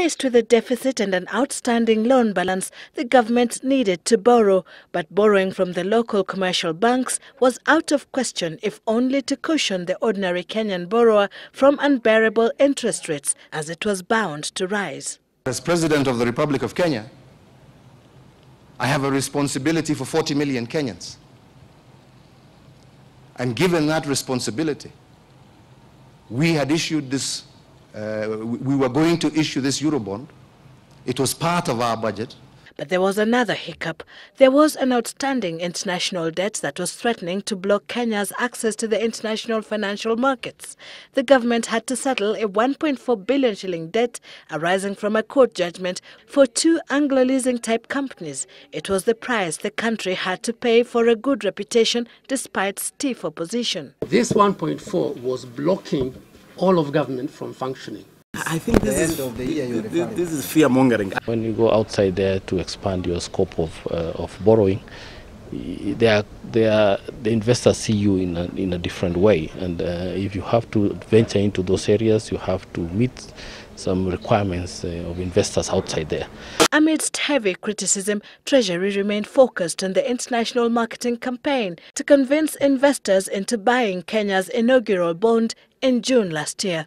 Faced with a deficit and an outstanding loan balance, the government needed to borrow, but borrowing from the local commercial banks was out of question, if only to cushion the ordinary Kenyan borrower from unbearable interest rates, as it was bound to rise. As President of the Republic of Kenya, I have a responsibility for 40 million Kenyans. And given that responsibility, we had issued this, we were going to issue this Eurobond. It was part of our budget. But there was another hiccup. There was an outstanding international debt that was threatening to block Kenya's access to the international financial markets. The government had to settle a 1.4 billion shilling debt arising from a court judgment for two Anglo-leasing-type companies. It was the price the country had to pay for a good reputation despite stiff opposition. This 1.4 was blocking all of government from functioning. I think this is fear-mongering. When you go outside there to expand your scope of borrowing, the investors see you in a different way, and if you have to venture into those areas, you have to meet some requirements of investors outside there. Amidst heavy criticism, Treasury remained focused on the international marketing campaign to convince investors into buying Kenya's inaugural bond in June last year.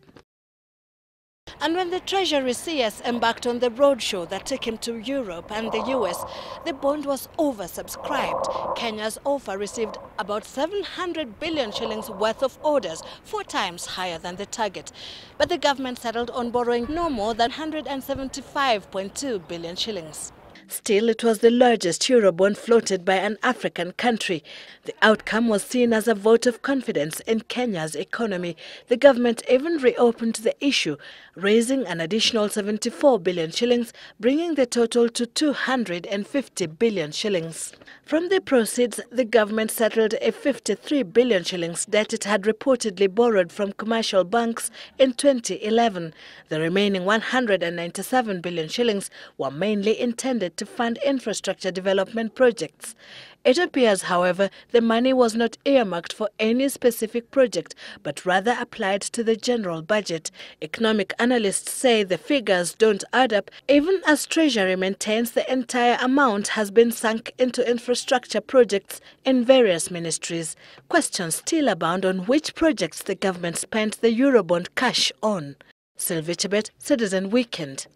And when the Treasury CS embarked on the roadshow that took him to Europe and the US, the bond was oversubscribed. Kenya's offer received about 700 billion shillings worth of orders, 4 times higher than the target. But the government settled on borrowing no more than 175.2 billion shillings. Still, it was the largest Eurobond floated by an African country. The outcome was seen as a vote of confidence in Kenya's economy. The government even reopened the issue, raising an additional 74 billion shillings, bringing the total to 250 billion shillings. From the proceeds, the government settled a 53 billion shillings debt it had reportedly borrowed from commercial banks in 2011. The remaining 197 billion shillings were mainly intended to fund infrastructure development projects. It appears, however, the money was not earmarked for any specific project, but rather applied to the general budget. Economic analysts say the figures don't add up, even as Treasury maintains the entire amount has been sunk into infrastructure projects in various ministries. Questions still abound on which projects the government spent the Eurobond cash on. Sylvie Chebet, Citizen Weekend.